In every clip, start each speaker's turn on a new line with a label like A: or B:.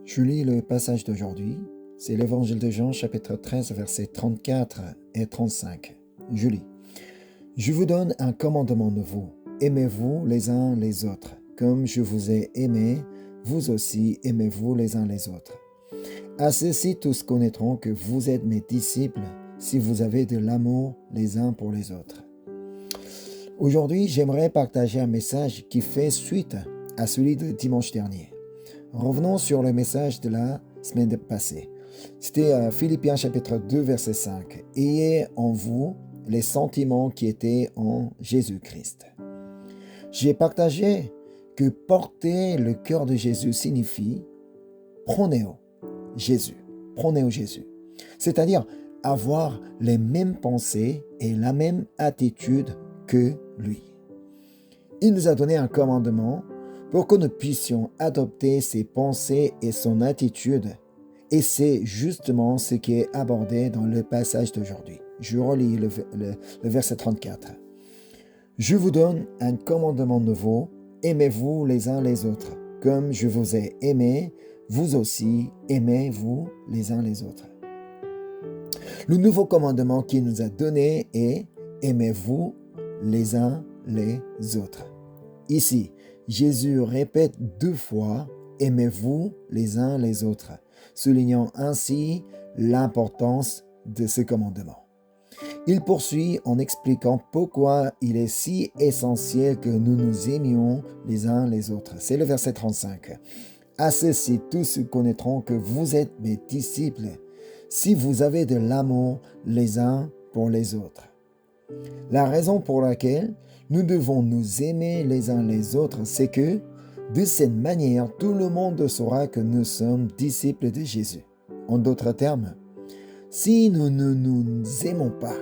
A: Je lis le passage d'aujourd'hui. C'est l'Évangile de Jean, chapitre 13, versets 34 et 35. Je lis. Je vous donne un commandement nouveau. Aimez-vous les uns les autres. Comme je vous ai aimé, vous aussi aimez-vous les uns les autres. À ceci, tous connaîtront que vous êtes mes disciples si vous avez de l'amour les uns pour les autres. Aujourd'hui, j'aimerais partager un message qui fait suite à celui de dimanche dernier. Revenons sur le message de la semaine passée. C'était Philippiens chapitre 2, verset 5. « Ayez en vous les sentiments qui étaient en Jésus-Christ. » J'ai partagé que porter le cœur de Jésus signifie pronéo Jésus, pronéo Jésus. C'est-à-dire avoir les mêmes pensées et la même attitude que lui. Il nous a donné un commandement pour que nous puissions adopter ses pensées et son attitude. Et c'est justement ce qui est abordé dans le passage d'aujourd'hui. Je relis le verset 34. « Je vous donne un commandement nouveau, aimez-vous les uns les autres. Comme je vous ai aimé, vous aussi aimez-vous les uns les autres. » Le nouveau commandement qu'il nous a donné est « aimez-vous les uns les autres ». Ici, Jésus répète 2 fois « aimez-vous les uns les autres », soulignant ainsi l'importance de ce commandement. Il poursuit en expliquant pourquoi il est si essentiel que nous nous aimions les uns les autres. C'est le verset 35. « À ceci, tous connaîtront que vous êtes mes disciples, si vous avez de l'amour les uns pour les autres. » La raison pour laquelle nous devons nous aimer les uns les autres, c'est que, de cette manière, tout le monde saura que nous sommes disciples de Jésus. En d'autres termes, si nous ne nous aimons pas,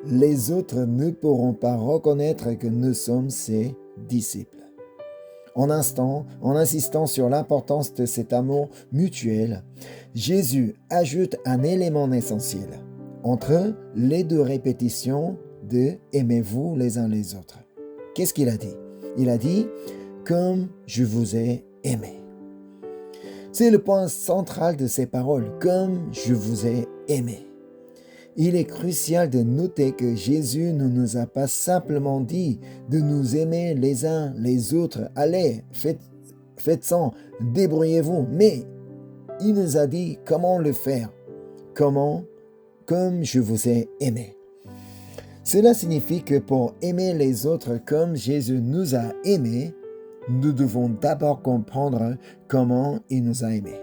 A: les autres ne pourront pas reconnaître que nous sommes ses disciples. En insistant sur l'importance de cet amour mutuel, Jésus ajoute un élément essentiel entre les 2 répétitions de « aimez-vous les uns les autres ». Qu'est-ce qu'il a dit? Il a dit « comme je vous ai aimé ». C'est le point central de ces paroles, « comme je vous ai aimé ». Il est crucial de noter que Jésus ne nous a pas simplement dit de nous aimer les uns les autres. Allez, faites-en, débrouillez-vous. Mais il nous a dit comment le faire. Comment? Comme je vous ai aimé. Cela signifie que pour aimer les autres comme Jésus nous a aimés, nous devons d'abord comprendre comment il nous a aimés.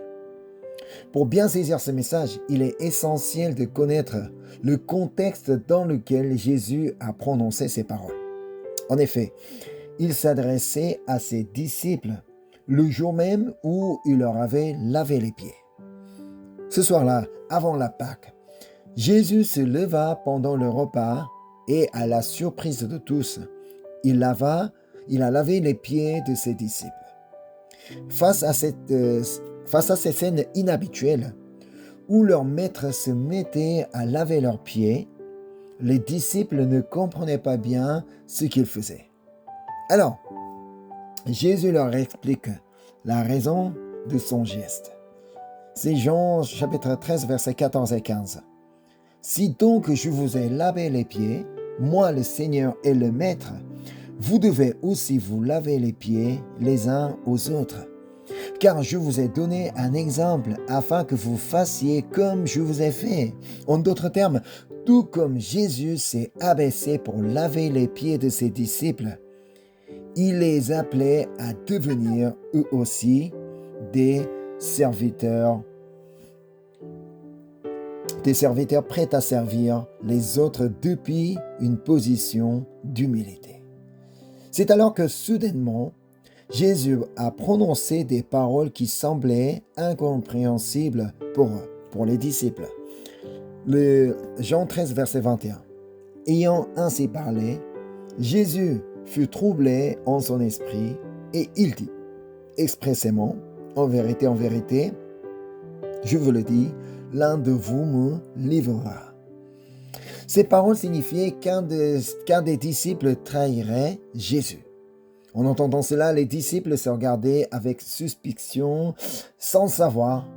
A: Pour bien saisir ce message, il est essentiel de connaître le contexte dans lequel Jésus a prononcé ces paroles. En effet, il s'adressait à ses disciples le jour même où il leur avait lavé les pieds. Ce soir-là, avant la Pâque, Jésus se leva pendant le repas et, à la surprise de tous, il a lavé les pieds de ses disciples. Face à ces scènes inhabituelles, où leur maître se mettait à laver leurs pieds, les disciples ne comprenaient pas bien ce qu'il faisait. Alors, Jésus leur explique la raison de son geste. C'est Jean chapitre 13, versets 14 et 15. « Si donc je vous ai lavé les pieds, moi le Seigneur et le Maître, vous devez aussi vous laver les pieds les uns aux autres. Car je vous ai donné un exemple afin que vous fassiez comme je vous ai fait. » En d'autres termes, tout comme Jésus s'est abaissé pour laver les pieds de ses disciples, il les appelait à devenir eux aussi des serviteurs prêts à servir les autres depuis une position d'humilité. C'est alors que soudainement, Jésus a prononcé des paroles qui semblaient incompréhensibles pour les disciples. Jean 13, verset 21. « Ayant ainsi parlé, Jésus fut troublé en son esprit et il dit expressément, en vérité, je vous le dis, l'un de vous me livrera. » Ces paroles signifiaient qu'un des disciples trahirait Jésus. En entendant cela, les disciples se regardaient avec suspicion, sans savoir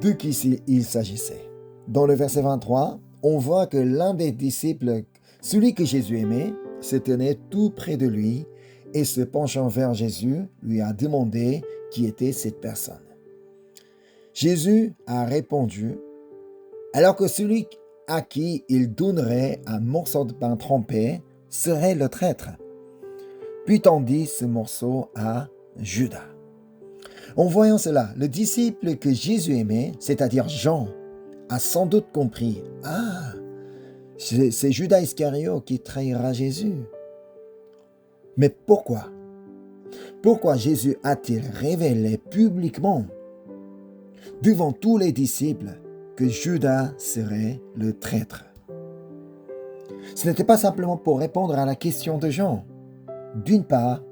A: de qui il s'agissait. Dans le verset 23, on voit que l'un des disciples, celui que Jésus aimait, se tenait tout près de lui et se penchant vers Jésus, lui a demandé qui était cette personne. Jésus a répondu, alors que celui à qui il donnerait un morceau de pain trempé serait le traître. Puis tendit ce morceau à Judas. En voyant cela, le disciple que Jésus aimait, c'est-à-dire Jean, a sans doute compris, « Ah, c'est Judas Iscariote qui trahira Jésus. » Mais pourquoi? Pourquoi Jésus a-t-il révélé publiquement, devant tous les disciples, que Judas serait le traître? Ce n'était pas simplement pour répondre à la question de Jean. D'une part,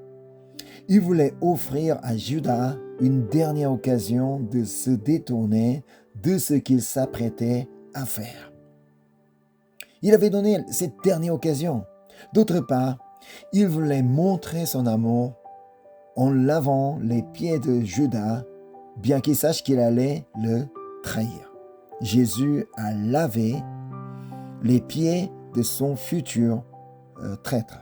A: il voulait offrir à Judas une dernière occasion de se détourner de ce qu'il s'apprêtait à faire. Il avait donné cette dernière occasion. D'autre part, il voulait montrer son amour en lavant les pieds de Judas, bien qu'il sache qu'il allait le trahir. Jésus a lavé les pieds de son futur traître.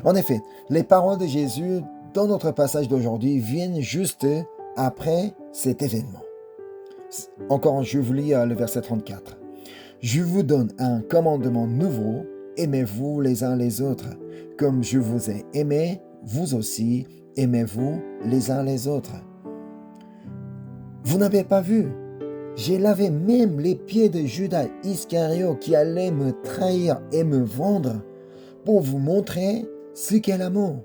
A: En effet, les paroles de Jésus dans notre passage d'aujourd'hui viennent juste après cet événement. Encore, je vous lis le verset 34. « Je vous donne un commandement nouveau, aimez-vous les uns les autres. Comme je vous ai aimé, vous aussi, aimez-vous les uns les autres. Vous n'avez pas vu, j'ai lavé même les pieds de Judas Iscariote qui allait me trahir et me vendre pour vous montrer ce qu'est l'amour,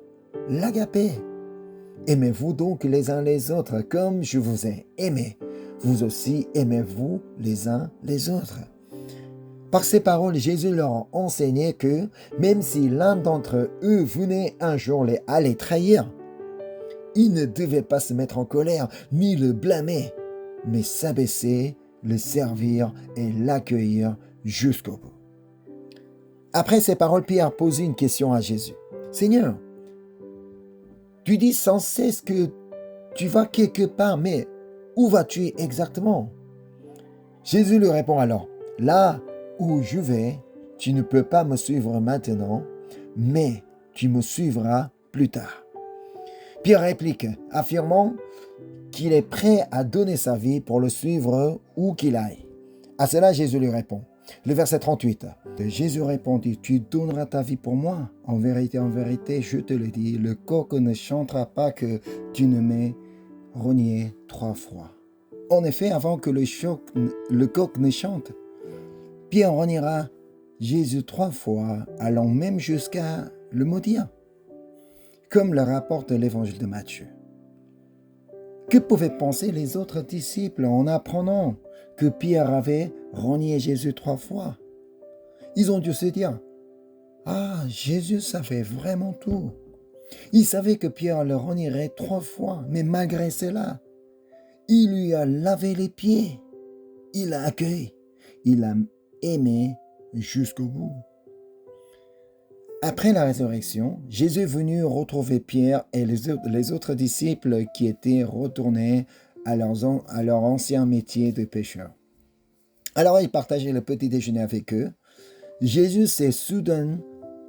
A: l'agapé. Aimez-vous donc les uns les autres comme je vous ai aimé. Vous aussi aimez-vous les uns les autres. » Par ces paroles, Jésus leur a enseigné que même si l'un d'entre eux venait un jour à les trahir, il ne devait pas se mettre en colère ni le blâmer, mais s'abaisser, le servir et l'accueillir jusqu'au bout. Après ces paroles, Pierre posait une question à Jésus. « Seigneur, tu dis sans cesse que tu vas quelque part, mais où vas-tu exactement ?» Jésus lui répond alors, « Là où je vais, tu ne peux pas me suivre maintenant, mais tu me suivras plus tard. » Pierre réplique, affirmant qu'il est prêt à donner sa vie pour le suivre où qu'il aille. À cela, Jésus lui répond. Le verset 38. Jésus répondit, « Tu donneras ta vie pour moi. En vérité, je te le dis, le coq ne chantera pas que tu ne m'aies renié 3 fois. » En effet, avant que le coq ne chante, Pierre reniera Jésus 3 fois, allant même jusqu'à le maudire, comme le rapporte l'évangile de Matthieu. Que pouvaient penser les autres disciples en apprenant que Pierre avait renié Jésus 3 fois? Ils ont dû se dire, « Ah, Jésus savait vraiment tout. Il savait que Pierre le renierait 3 fois, mais malgré cela, il lui a lavé les pieds. Il l'a accueilli. Il l'a aimé jusqu'au bout. » Après la résurrection, Jésus est venu retrouver Pierre et les autres disciples qui étaient retournés à leur ancien métier de pêcheurs. Alors il partageait le petit déjeuner avec eux. Jésus s'est soudain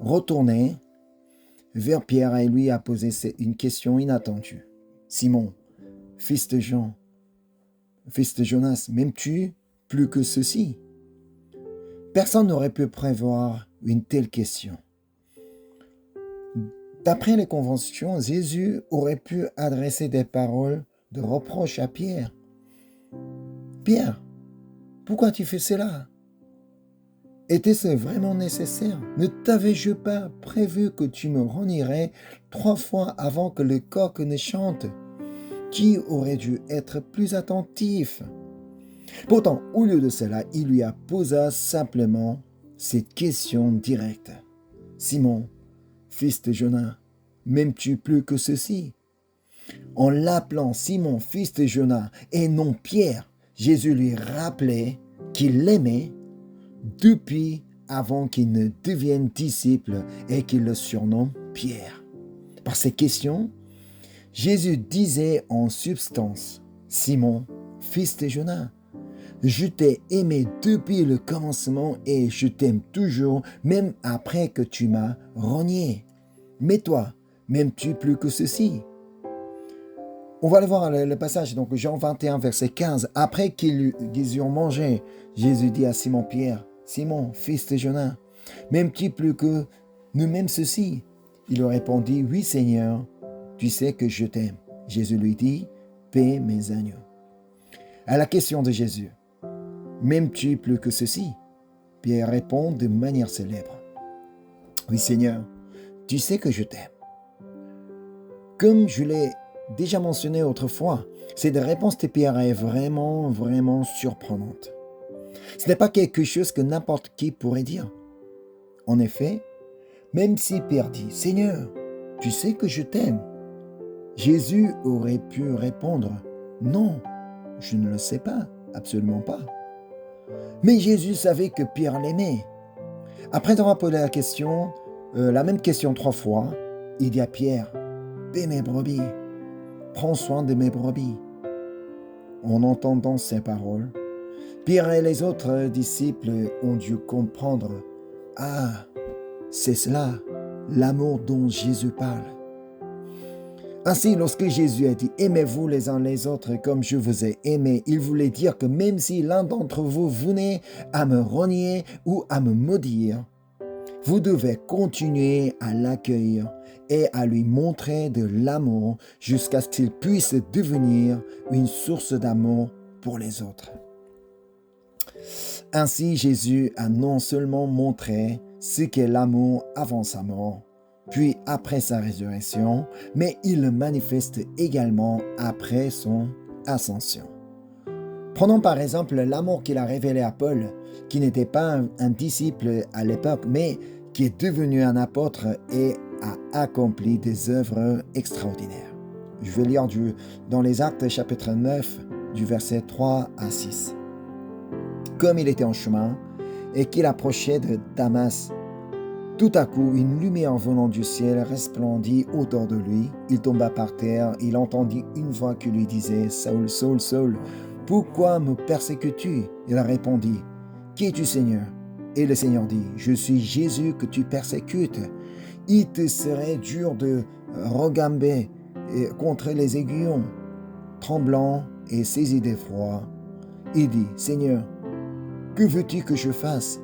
A: retourné vers Pierre et lui a posé une question inattendue. « Simon, fils de Jean, fils de Jonas, m'aimes-tu plus que ceci ?» Personne n'aurait pu prévoir une telle question. D'après les conventions, Jésus aurait pu adresser des paroles de reproche à Pierre. « Pierre, pourquoi tu fais cela? Était-ce vraiment nécessaire? Ne t'avais-je pas prévu que tu me renierais 3 fois avant que le coq ne chante? Qui aurait dû être plus attentif? » Pourtant, au lieu de cela, il lui a posé simplement cette question directe. « Simon, fils de Jonas, m'aimes-tu plus que ceci ?» En l'appelant Simon, fils de Jonas, et non Pierre, Jésus lui rappelait qu'il l'aimait depuis avant qu'il ne devienne disciple et qu'il le surnomme Pierre. Par ces questions, Jésus disait en substance, « Simon, fils de Jonas, je t'ai aimé depuis le commencement et je t'aime toujours, même après que tu m'as renié. Mais toi, m'aimes-tu plus que ceci ?» On va aller voir le passage, donc Jean 21, verset 15. Après qu'ils eurent mangé, Jésus dit à Simon-Pierre, « Simon, fils de Jonas, m'aimes-tu plus que nous-mêmes ceci ?» Il lui répondit, « Oui, Seigneur, tu sais que je t'aime. » Jésus lui dit, « Paie mes agneaux. » À la question de Jésus, « M'aimes-tu plus que ceci ?» Pierre répond de manière célèbre, « Oui, Seigneur, tu sais que je t'aime. » Comme je l'ai déjà mentionné autrefois, cette réponse de Pierre est vraiment surprenante. Ce n'est pas quelque chose que n'importe qui pourrait dire. En effet, même si Pierre dit « Seigneur, tu sais que je t'aime », Jésus aurait pu répondre « Non, je ne le sais pas, absolument pas. » Mais Jésus savait que Pierre l'aimait. Après avoir posé la même question 3 fois, il dit à Pierre « Paie mes brebis, prends soin de mes brebis. » En entendant ces paroles, Pierre et les autres disciples ont dû comprendre « Ah, c'est cela, l'amour dont Jésus parle. » Ainsi, lorsque Jésus a dit « Aimez-vous les uns les autres comme je vous ai aimé », il voulait dire que même si l'un d'entre vous venait à me renier ou à me maudire, vous devez continuer à l'accueillir et à lui montrer de l'amour jusqu'à ce qu'il puisse devenir une source d'amour pour les autres. Ainsi, Jésus a non seulement montré ce qu'est l'amour avant sa mort, puis après sa résurrection, mais il le manifeste également après son ascension. Prenons par exemple l'amour qu'il a révélé à Paul, qui n'était pas un disciple à l'époque, mais qui est devenu un apôtre et a accompli des œuvres extraordinaires. Je vais lire dans les Actes chapitre 9, du verset 3 à 6. Comme il était en chemin et qu'il approchait de Damas, tout à coup, une lumière venant du ciel resplendit autour de lui. Il tomba par terre. Il entendit une voix qui lui disait « Saül, Saül, Saül, pourquoi me persécutes-tu » Il répondit « Qui es-tu, Seigneur ?» Et le Seigneur dit « Je suis Jésus que tu persécutes. Il te serait dur de regamber contre les aiguillons. » Tremblant et saisi d'effroi, il dit « Seigneur, que veux-tu que je fasse ?»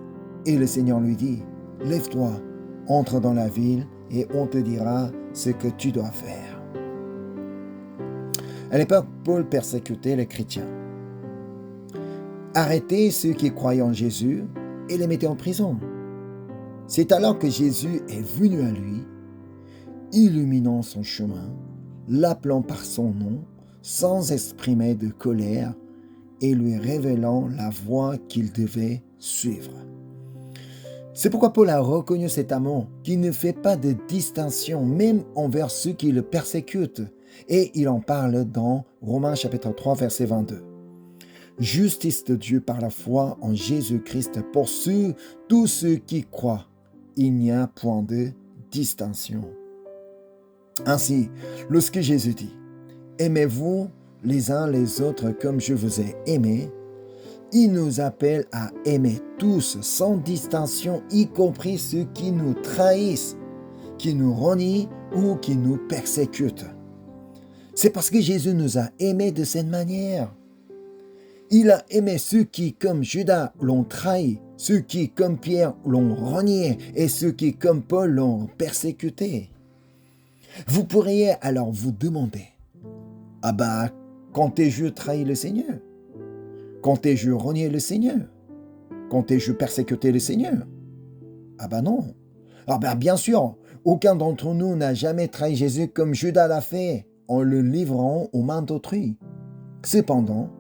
A: Et le Seigneur lui dit « Lève-toi, entre dans la ville et on te dira ce que tu dois faire. » À l'époque, Paul persécutait les chrétiens, arrêtait ceux qui croyaient en Jésus et les mettait en prison. C'est alors que Jésus est venu à lui, illuminant son chemin, l'appelant par son nom, sans exprimer de colère et lui révélant la voie qu'il devait suivre. C'est pourquoi Paul a reconnu cet amour qui ne fait pas de distinction même envers ceux qui le persécutent. Et il en parle dans Romains chapitre 3 verset 22. Justice de Dieu par la foi en Jésus-Christ pour tous ceux qui croient. Il n'y a point de distinction. Ainsi, lorsque Jésus dit « Aimez-vous les uns les autres comme je vous ai aimés », il nous appelle à aimer tous sans distinction, y compris ceux qui nous trahissent, qui nous renient ou qui nous persécutent. C'est parce que Jésus nous a aimés de cette manière. Il a aimé ceux qui, comme Judas, l'ont trahi, ceux qui, comme Pierre, l'ont renié et ceux qui, comme Paul, l'ont persécuté. Vous pourriez alors vous demander, « Ah bah, quand ai-je trahi le Seigneur ? Quand ai-je renié le Seigneur ? Quand ai-je persécuté le Seigneur ?» Ah bah non. Ah bah bien sûr, aucun d'entre nous n'a jamais trahi Jésus comme Judas l'a fait en le livrant aux mains d'autrui. Cependant,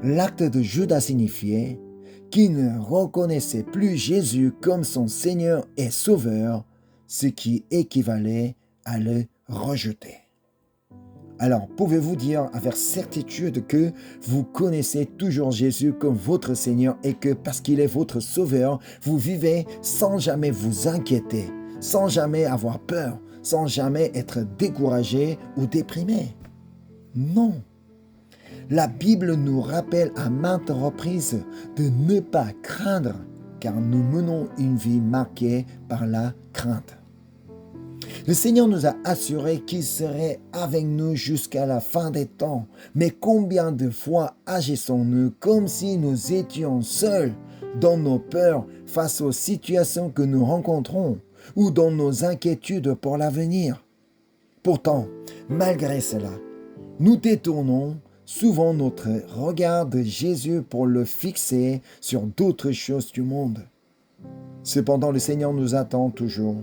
A: l'acte de Judas signifiait qu'il ne reconnaissait plus Jésus comme son Seigneur et Sauveur, ce qui équivalait à le rejeter. Alors, pouvez-vous dire avec certitude que vous connaissez toujours Jésus comme votre Seigneur et que parce qu'il est votre Sauveur, vous vivez sans jamais vous inquiéter, sans jamais avoir peur, sans jamais être découragé ou déprimé. Non. La Bible nous rappelle à maintes reprises de ne pas craindre, car nous menons une vie marquée par la crainte. Le Seigneur nous a assuré qu'il serait avec nous jusqu'à la fin des temps. Mais combien de fois agissons-nous comme si nous étions seuls dans nos peurs face aux situations que nous rencontrons ou dans nos inquiétudes pour l'avenir? Pourtant, malgré cela, nous détournons souvent notre regard de Jésus pour le fixer sur d'autres choses du monde. Cependant, le Seigneur nous attend toujours,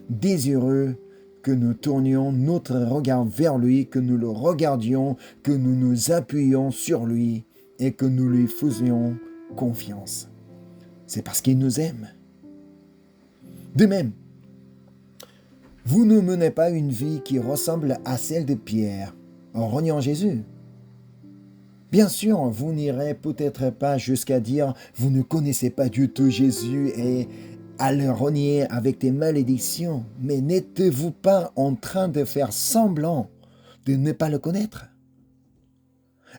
A: désireux que nous tournions notre regard vers lui, que nous le regardions, que nous nous appuyions sur lui et que nous lui faisions confiance. C'est parce qu'il nous aime. De même, vous ne menez pas une vie qui ressemble à celle de Pierre en reniant Jésus. Bien sûr, vous n'irez peut-être pas jusqu'à dire « vous ne connaissez pas du tout Jésus » et à le renier avec des malédictions, mais n'êtes-vous pas en train de faire semblant de ne pas le connaître?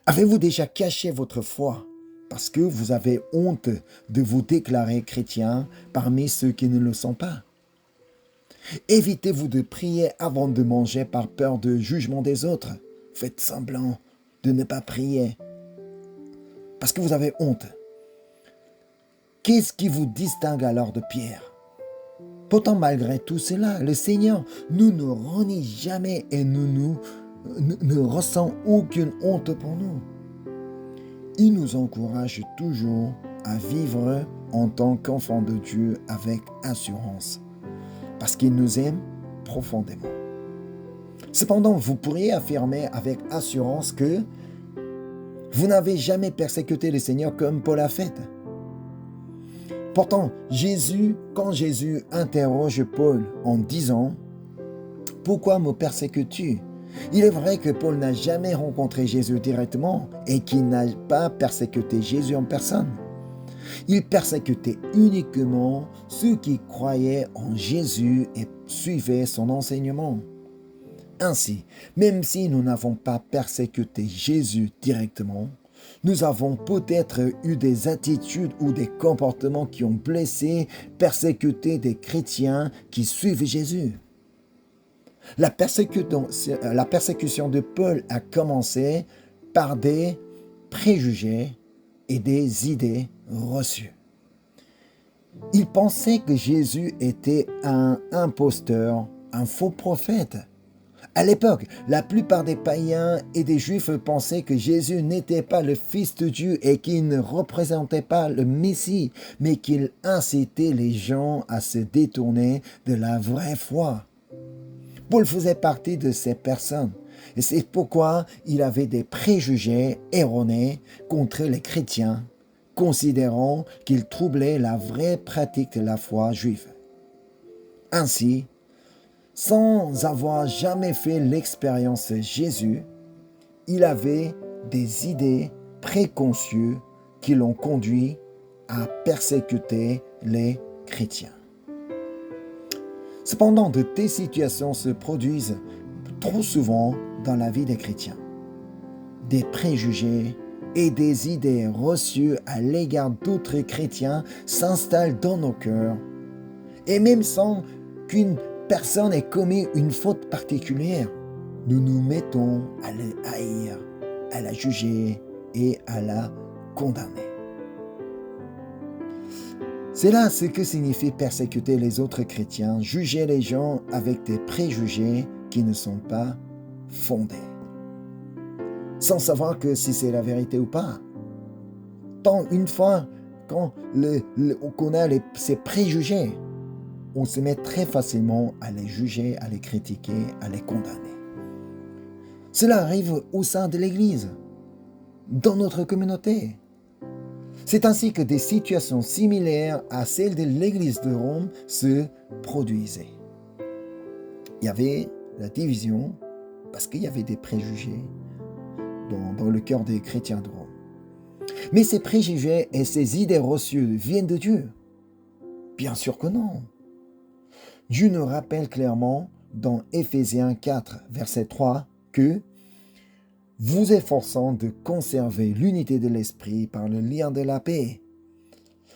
A: Avez-vous déjà caché votre foi parce que vous avez honte de vous déclarer chrétien parmi ceux qui ne le sont pas? Évitez-vous de prier avant de manger par peur du jugement des autres. Faites semblant de ne pas prier parce que vous avez honte. Qu'est-ce qui vous distingue alors de Pierre? Pourtant, malgré tout cela, le Seigneur ne nous renie jamais et ne ressent aucune honte pour nous. Il nous encourage toujours à vivre en tant qu'enfants de Dieu avec assurance, parce qu'il nous aime profondément. Cependant, vous pourriez affirmer avec assurance que vous n'avez jamais persécuté le Seigneur comme Paul a fait. Pourtant, quand Jésus interroge Paul en disant « Pourquoi me persécutes-tu » Il est vrai que Paul n'a jamais rencontré Jésus directement et qu'il n'a pas persécuté Jésus en personne. Il persécutait uniquement ceux qui croyaient en Jésus et suivaient son enseignement. Ainsi, même si nous n'avons pas persécuté Jésus directement, nous avons peut-être eu des attitudes ou des comportements qui ont blessé, persécuté des chrétiens qui suivent Jésus. La persécution de Paul a commencé par des préjugés et des idées reçues. Il pensait que Jésus était un imposteur, un faux prophète. À l'époque, la plupart des païens et des juifs pensaient que Jésus n'était pas le Fils de Dieu et qu'il ne représentait pas le Messie, mais qu'il incitait les gens à se détourner de la vraie foi. Paul faisait partie de ces personnes et c'est pourquoi il avait des préjugés erronés contre les chrétiens, considérant qu'ils troublaient la vraie pratique de la foi juive. Ainsi, sans avoir jamais fait l'expérience de Jésus, il avait des idées préconçues qui l'ont conduit à persécuter les chrétiens. Cependant, de telles situations se produisent trop souvent dans la vie des chrétiens. Des préjugés et des idées reçues à l'égard d'autres chrétiens s'installent dans nos cœurs, et même sans qu'une personne ait commis une faute particulière, nous nous mettons à la haïr, à la juger et à la condamner. C'est là ce que signifie persécuter les autres chrétiens, juger les gens avec des préjugés qui ne sont pas fondés, sans savoir que si c'est la vérité ou pas. Tant une fois qu'on a ces préjugés, on se met très facilement à les juger, à les critiquer, à les condamner. Cela arrive au sein de l'Église, dans notre communauté. C'est ainsi que des situations similaires à celles de l'Église de Rome se produisaient. Il y avait la division parce qu'il y avait des préjugés dans le cœur des chrétiens de Rome. Mais ces préjugés et ces idées reçues viennent de Dieu? Bien sûr que non. Dieu nous rappelle clairement dans Éphésiens 4, verset 3, que vous efforçant de conserver l'unité de l'esprit par le lien de la paix.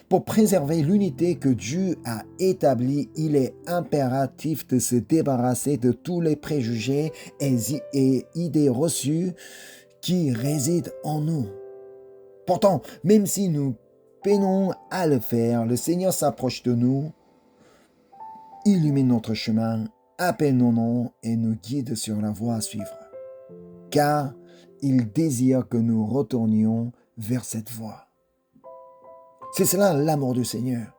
A: Pour préserver l'unité que Dieu a établie, il est impératif de se débarrasser de tous les préjugés et idées reçues qui résident en nous. Pourtant, même si nous peinons à le faire, le Seigneur s'approche de nous, illumine notre chemin, appelle nos noms et nous guide sur la voie à suivre. Car il désire que nous retournions vers cette voie. C'est cela l'amour du Seigneur.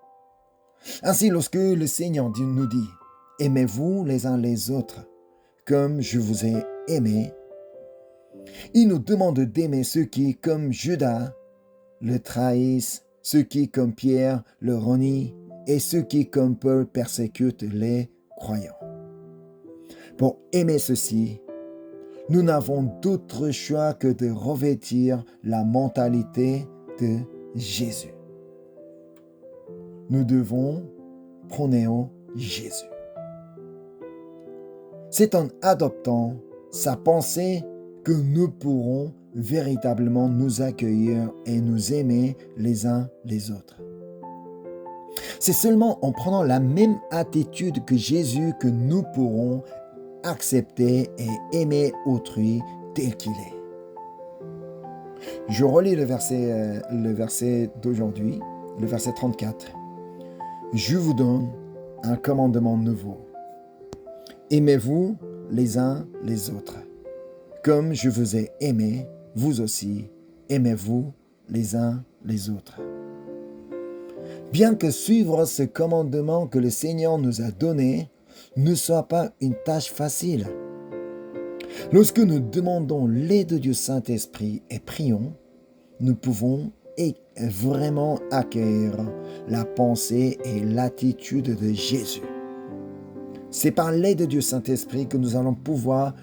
A: Ainsi, lorsque le Seigneur nous dit « Aimez-vous les uns les autres comme je vous ai aimés », il nous demande d'aimer ceux qui, comme Judas, le trahissent, ceux qui, comme Pierre, le renient, et ceux qui, comme Paul, persécutent les croyants. Pour aimer ceux-ci, nous n'avons d'autre choix que de revêtir la mentalité de Jésus. Nous devons prôner Jésus. C'est en adoptant sa pensée que nous pourrons véritablement nous accueillir et nous aimer les uns les autres. C'est seulement en prenant la même attitude que Jésus que nous pourrons accepter et aimer autrui tel qu'il est. Je relis le verset d'aujourd'hui, le verset 34. Je vous donne un commandement nouveau. Aimez-vous les uns les autres. Comme je vous ai aimé, vous aussi, aimez-vous les uns les autres. Bien que suivre ce commandement que le Seigneur nous a donné ne soit pas une tâche facile, lorsque nous demandons l'aide du Saint-Esprit et prions, nous pouvons vraiment accueillir la pensée et l'attitude de Jésus. C'est par l'aide du Saint-Esprit que nous allons pouvoir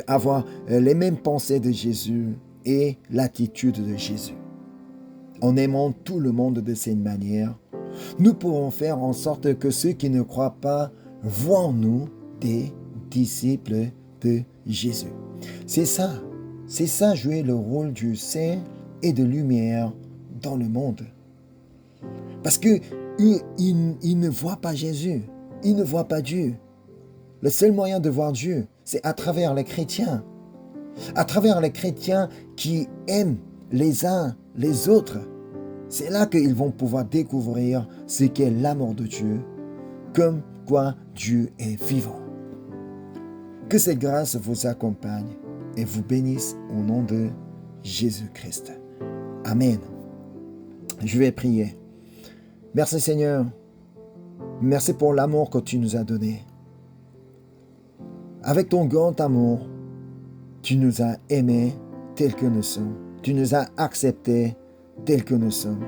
A: avoir les mêmes pensées de Jésus et l'attitude de Jésus. En aimant tout le monde de cette manière, nous pourrons faire en sorte que ceux qui ne croient pas voient en nous des disciples de Jésus. C'est ça jouer le rôle du sel et de lumière dans le monde. Parce que ils ne voient pas Jésus, ils ne voient pas Dieu. Le seul moyen de voir Dieu, c'est à travers les chrétiens. À travers les chrétiens qui aiment les uns les autres. C'est là qu'ils vont pouvoir découvrir ce qu'est l'amour de Dieu, comme quoi Dieu est vivant. Que cette grâce vous accompagne et vous bénisse au nom de Jésus-Christ. Amen. Je vais prier. Merci Seigneur. Merci pour l'amour que tu nous as donné. Avec ton grand amour, tu nous as aimés tels que nous sommes. Tu nous as acceptés tels que nous sommes.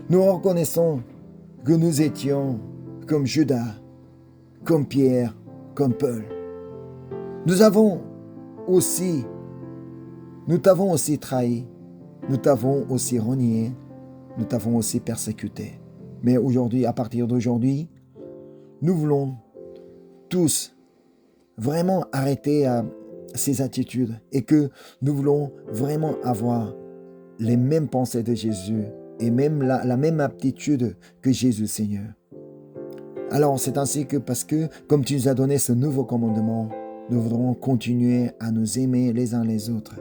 A: Nous reconnaissons que nous étions comme Judas, comme Pierre, comme Paul. Nous t'avons aussi trahi, nous t'avons aussi renié, nous t'avons aussi persécuté. Mais aujourd'hui, à partir d'aujourd'hui, nous voulons tous vraiment arrêter ces attitudes et que nous voulons vraiment avoir les mêmes pensées de Jésus et même la même aptitude que Jésus Seigneur. Alors c'est ainsi que parce que comme tu nous as donné ce nouveau commandement, nous voudrons continuer à nous aimer les uns les autres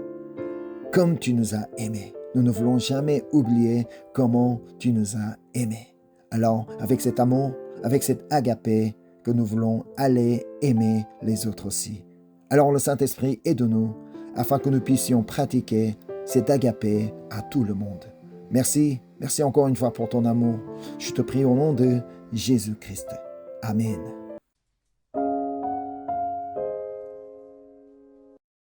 A: comme tu nous as aimés. Nous ne voulons jamais oublier comment tu nous as aimés. Alors avec cet amour, avec cet agapé, que nous voulons aller aimer les autres aussi. Alors le Saint-Esprit aide-nous afin que nous puissions pratiquer cet agapé à tout le monde. Merci encore une fois pour ton amour. Je te prie au nom de Jésus-Christ. Amen.